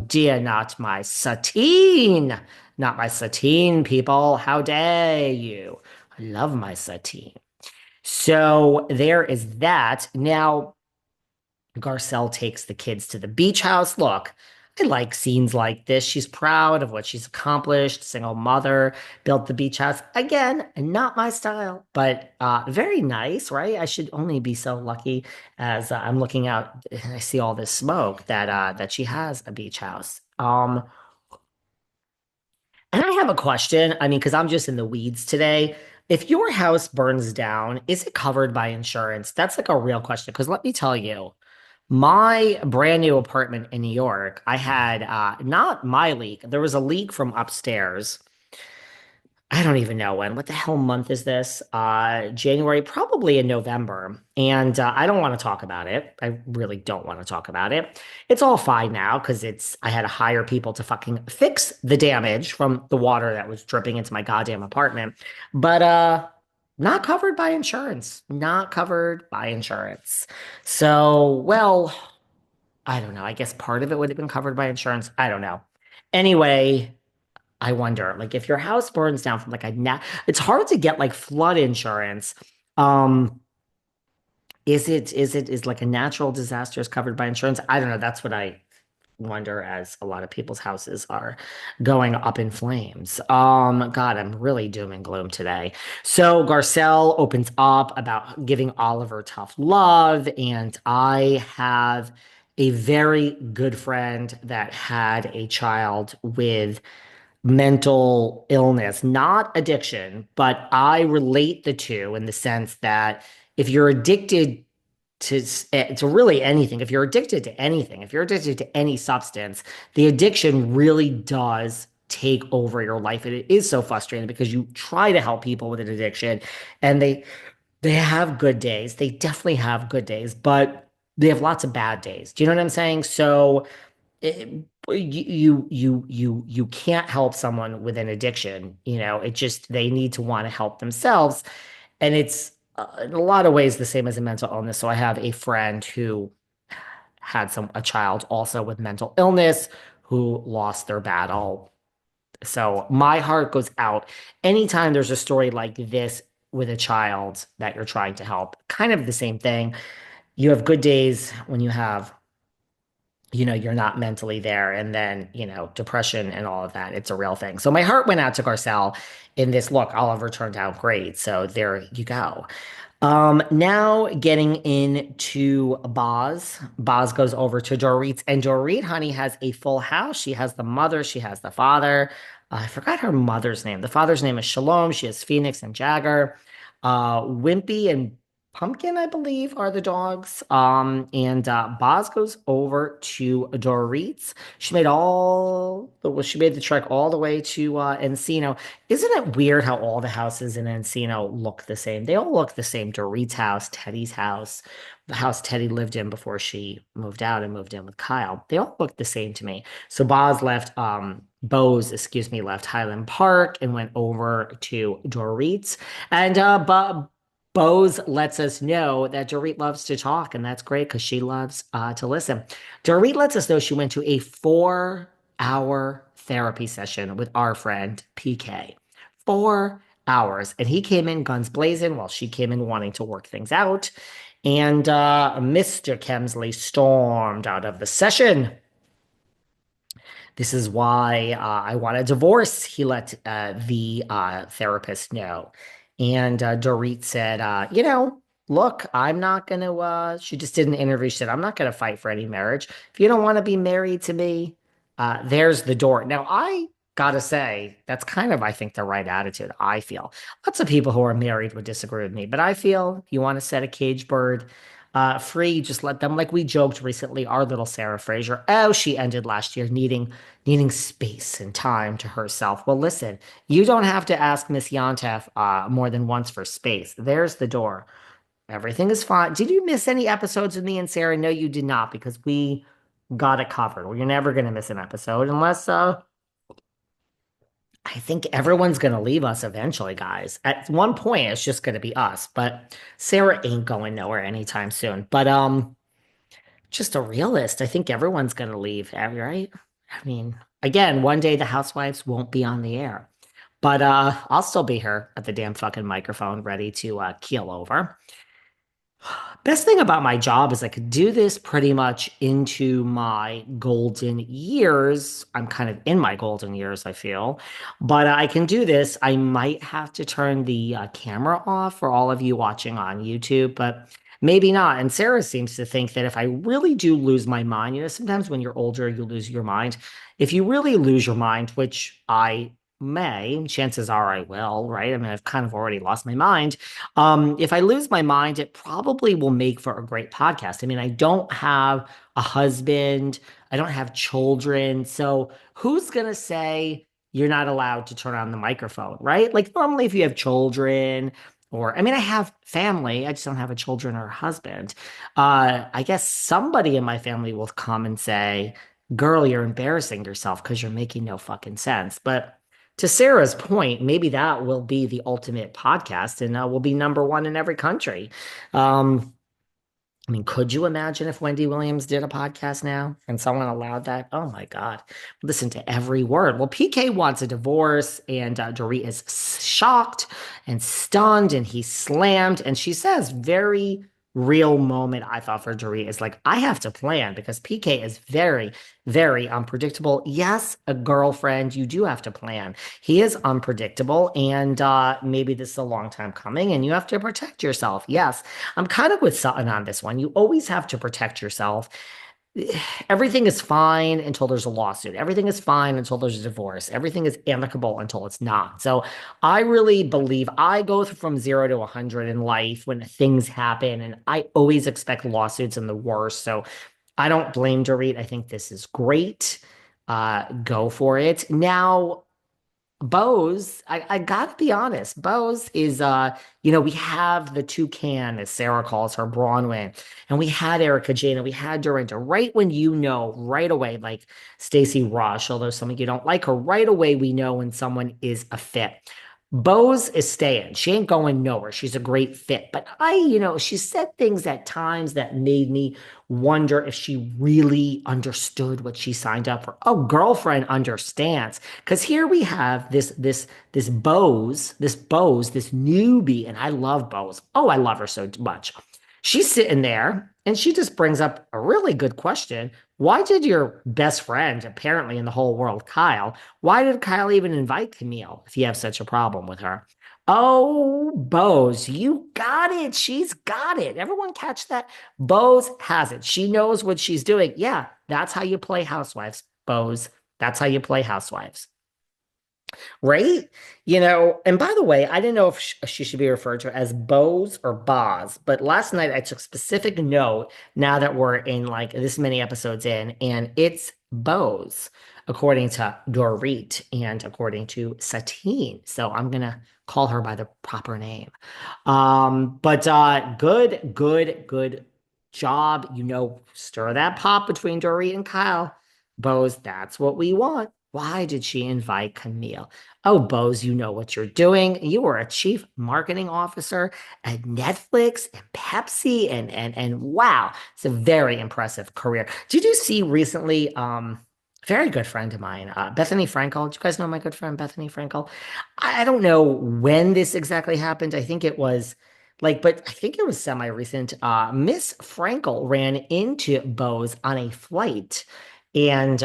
dear, not my satine. Not my satine, people. How dare you? I love my satine. So there is that. Now, Garcelle takes the kids to the beach house. Look, I like scenes like this. She's proud of what she's accomplished. Single mother, built the beach house. Again, not my style, but very nice, right? I should only be so lucky as I'm looking out and I see all this smoke that she has a beach house. And I have a question. I mean, because I'm just in the weeds today. If your house burns down, is it covered by insurance? That's like a real question. Because let me tell you, my brand new apartment in New York, I had not my leak. There was a leak from upstairs. I don't even know when. What the hell month is this? January, probably in November. And I don't want to talk about it. I really don't want to talk about it. It's all fine now because I had to hire people to fucking fix the damage from the water that was dripping into my goddamn apartment. But not covered by insurance. Not covered by insurance. So, well, I don't know. I guess part of it would have been covered by insurance. I don't know. Anyway, I wonder, like, if your house burns down from like it's hard to get like flood insurance. Um, is like a natural disaster is covered by insurance? I don't know. That's what I wonder as a lot of people's houses are going up in flames. God, I'm really doom and gloom today. So Garcelle opens up about giving Oliver tough love, and I have a very good friend that had a child with mental illness, not addiction, but I relate the two in the sense that if you're addicted to really anything, if you're addicted to anything, if you're addicted to any substance, the addiction really does take over your life. And it is so frustrating because you try to help people with an addiction and they have good days. They definitely have good days, but they have lots of bad days. Do you know what I'm saying? So it, you can't help someone with an addiction. It just they need to want to help themselves, and it's in a lot of ways the same as a mental illness. So I have a friend who had a child also with mental illness who lost their battle. So my heart goes out anytime there's a story like this with a child that you're trying to help. Kind of the same thing. You have good days when you're not mentally there. And then, depression and all of that, it's a real thing. So my heart went out to Garcelle in this look. Oliver turned out great. So there you go. Now getting into Boz. Boz goes over to Dorit, and Dorit, honey, has a full house. She has the mother, she has the father. I forgot her mother's name. The father's name is Shalom. She has Phoenix and Jagger. Wimpy and Pumpkin, I believe, are the dogs. And Boz goes over to Dorit's. She made the trek all the way to Encino. Isn't it weird how all the houses in Encino look the same? They all look the same. Dorit's house, Teddy's house, the house Teddy lived in before she moved out and moved in with Kyle. They all look the same to me. So Bose, excuse me, left Highland Park and went over to Dorit's. And Bose lets us know that Dorit loves to talk, and that's great because she loves to listen. Dorit lets us know she went to a 4-hour therapy session with our friend PK. 4 hours. And he came in guns blazing while she came in wanting to work things out. And Mr. Kemsley stormed out of the session. This is why I want a divorce, he let the therapist know. And Dorit said, look, I'm not going to, she just did an interview. She said, I'm not going to fight for any marriage. If you don't want to be married to me, there's the door. Now, I gotta say, that's kind of, I think, the right attitude, I feel. Lots of people who are married would disagree with me, but I feel if you want to set a cage bird free, just let them, like we joked recently, our little Sarah Fraser, oh, she ended last year needing space and time to herself. Well, listen, you don't have to ask Miss Yontef more than once for space. There's the door. Everything is fine. Did you miss any episodes with me and Sarah? No, you did not, because we got it covered. Well, you're never going to miss an episode unless I think everyone's going to leave us eventually, guys. At one point, it's just going to be us, but Sarah ain't going nowhere anytime soon. But just a realist. I think everyone's going to leave, right? I mean, again, one day the housewives won't be on the air, but I'll still be here at the damn fucking microphone, ready to keel over. Best thing about my job is I could do this pretty much into my golden years. I'm kind of in my golden years, I feel, but I can do this. I might have to turn the camera off for all of you watching on YouTube, but maybe not. And Sarah seems to think that if I really do lose my mind, sometimes when you're older, you lose your mind. If you really lose your mind, which I may, chances are I will, right? I mean, I've kind of already lost my mind. If I lose my mind, it probably will make for a great podcast. I mean, I don't have a husband, I don't have children. So who's going to say you're not allowed to turn on the microphone, right? Like normally, if you have children, or I mean, I have family, I just don't have a children or a husband. I guess somebody in my family will come and say, girl, you're embarrassing yourself because you're making no fucking sense. But to Sarah's point, maybe that will be the ultimate podcast and will be number one in every country. Um, I mean, could you imagine if Wendy Williams did a podcast now and someone allowed that? Oh my God. Listen to every word. Well, PK wants a divorce, and Dorit is shocked and stunned, and he's slammed. And she says, very real moment, I thought, for Dorit is like, I have to plan because PK is very, very unpredictable. Yes, a girlfriend, you do have to plan. He is unpredictable, and maybe this is a long time coming, and you have to protect yourself. Yes. I'm kind of with Sutton on this one. You always have to protect yourself. Everything is fine until there's a lawsuit. Everything is fine until there's a divorce. Everything is amicable until it's not. So I really believe I go from 0 to 100 in life when things happen, and I always expect lawsuits and the worst. So I don't blame Dorit. I think this is great. Go for it. Now, Bose, I gotta be honest. Bose is we have the toucan, as Sarah calls her, Bronwyn, and we had Erica Jane, and we had Dorinda. Right when you know right away, like Stacey Rush, although some of you don't like her, right away we know when someone is a fit. Bose is staying. She ain't going nowhere. She's a great fit. But she said things at times that made me wonder if she really understood what she signed up for. Oh, girlfriend understands. Because here we have this Bose, this newbie, and I love Bose. Oh, I love her so much. She's sitting there and she just brings up a really good question. Why did your best friend, apparently in the whole world, Kyle, why did Kyle even invite Camille if you have such a problem with her? Oh, Bose, you got it. She's got it. Everyone catch that? Bose has it. She knows what she's doing. Yeah, that's how you play housewives, Bose. That's how you play housewives. Right? And by the way, I didn't know if she should be referred to as Bose or Boz, but last night I took specific note now that we're in like this many episodes in, and it's Bose, according to Dorit and according to Satine. So I'm gonna call her by the proper name. But good job. Stir that pot between Dorit and Kyle. Bose, that's what we want. Why did she invite Camille? Oh, Bose, you know what you're doing. You were a chief marketing officer at Netflix and Pepsi, and wow, it's a very impressive career. Did you see recently? Very good friend of mine, Bethany Frankel. Do you guys know my good friend Bethany Frankel? I don't know when this exactly happened. I think it was but I think it was semi-recent. Miss Frankel ran into Bose on a flight, and